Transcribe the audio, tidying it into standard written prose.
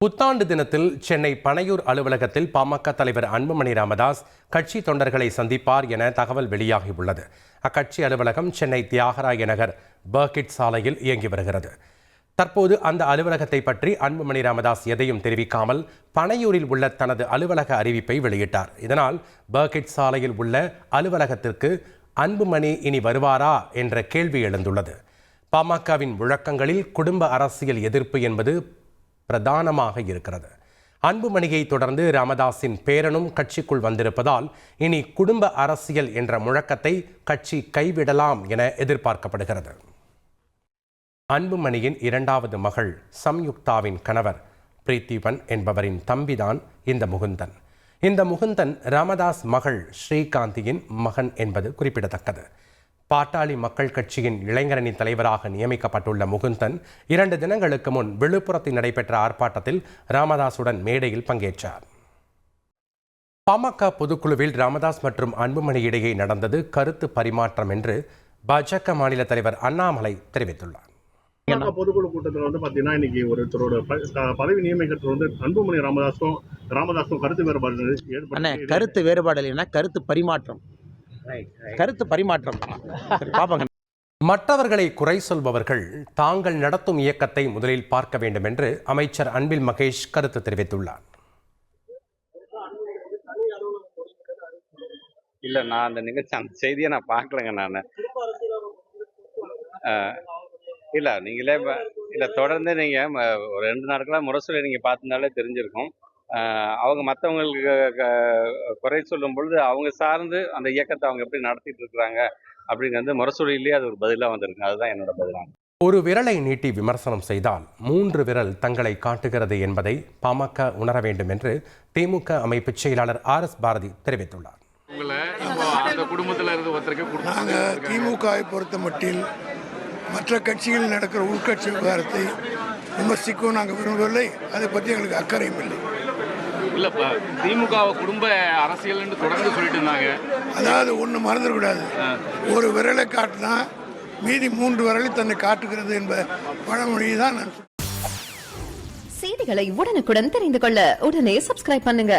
புத்தாண்டு தினத்தில் சென்னை பனையூர் அலுவலகத்தில் பாமக தலைவர் அன்புமணி ராமதாஸ் கட்சி தொண்டர்களை சந்திப்பார் என தகவல் வெளியாகியுள்ளது. அக்கட்சி அலுவலகம் சென்னை தியாகராய நகர் பர்கிட் சாலையில் இயங்கி வருகிறது. தற்போது அந்த அலுவலகத்தை பற்றி அன்புமணி ராமதாஸ் எதையும் தெரிவிக்காமல் பனையூரில் உள்ள தனது அலுவலக அறிவிப்பை வெளியிட்டார். இதனால் பர்கிட் சாலையில் உள்ள அலுவலகத்திற்கு அன்புமணி இனி வருவாரா என்ற கேள்வி எழுந்துள்ளது. பாமகவின் முழக்கங்களில் குடும்ப அரசியல் எதிர்ப்பு என்பது பிரதானமாக இருக்கிறது. அன்புமணியை தொடர்ந்து ராமதாஸின் பேரனும் கட்சிக்குள் வந்திருப்பதால் இனி குடும்ப அரசியல் என்ற முழக்கத்தை கட்சி கைவிடலாம் என எதிர்பார்க்கப்படுகிறது. அன்புமணியின் இரண்டாவது மகள் சம்யுக்தாவின் கணவர் பிரீத்திவன் என்பவரின் தம்பிதான் இந்த முகுந்தன். இந்த முகுந்தன் ராமதாஸ் மகள் ஸ்ரீகாந்தியின் மகன் என்பது குறிப்பிடத்தக்கது. பாட்டாளி மக்கள் கட்சியின் இளைஞரணி தலைவராக நியமிக்கப்பட்டுள்ள முகுந்தன் 2 தினங்களுக்கு முன் விழுப்புரத்தில் நடைபெற்ற ஆர்ப்பாட்டத்தில் ராமதாசுடன் மேடையில் பங்கேற்றார். பாமக பொதுக்குழுவில் ராமதாஸ் மற்றும் அன்புமணி இடையே நடந்தது கருத்து பரிமாற்றம் என்று பாஜக மாநில தலைவர் அண்ணாமலை தெரிவித்துள்ளார். பொதுக்குழு கூட்டத்தில் பாத்தீங்கன்னா இன்னைக்கு ஒருத்தரோட பதவி நியமிக்கிறதுல அன்புமணி ராமதாஸும் கருத்து வேறுபாடு இல்லைன்னா கருத்து பரிமாற்றம். மற்றவர்களை குறை சொல்பவர்கள் தாங்கள் நடத்தும் இயக்கத்தை முதலில் பார்க்க வேண்டும் என்று அமைச்சர் அன்பில் மகேஷ் கருத்து தெரிவித்துள்ளார். இல்ல, நான் அந்த நிகழ்ச்சி அந்த செய்தியை நான் பார்க்கலங்க. நான் இல்ல, நீங்களே இல்ல தொடர்ந்து நீங்க ஒரு 2 நாட்களா முரசொலி நீங்க பார்த்திருந்தாலே தெரிஞ்சிருக்கும். அவங்க மற்றவங்களுக்கு குறை சொல்லும் பொழுது அவங்க சார்ந்து அந்த இயக்கத்தை அவங்க எப்படி நடத்திட்டு இருக்கிறாங்க அப்படிங்கிறது முரசொலியிலேயே அது ஒரு பதிலாக வந்திருக்கு. அதுதான் என்னோட பதிலாக. ஒரு விரலை நீட்டி விமர்சனம் செய்தால் 3 விரல் தங்களை காட்டுகிறது என்பதை பாமக உணர வேண்டும் என்று திமுக அமைப்பு செயலாளர் RS பாரதி தெரிவித்துள்ளார். நாங்கள் திமுகவை பொறுத்த மட்டில் மற்ற கட்சிகளில் நடக்கிற உள்கட்சி விவகாரத்தை விமர்சிக்கவும் நாங்கள் விரும்பவில்லை. அதை பற்றி எங்களுக்கு அக்கறையும் இல்லை. இல்லப்பா, திமுக குடும்ப அரசியல் தொடர்ந்து சொல்லிட்டு இருந்தாங்க. அதாவது ஒன்று மறந்துடக்கூடாது, ஒரு விரலை காட்டினா மீதி 3 விரலை தன்னை காட்டுகிறது என்ப பழமொழி தான். செய்திகளை உடனுக்குடன் தெரிந்து கொள்ள உடனே சப்ஸ்கிரைப் பண்ணுங்க.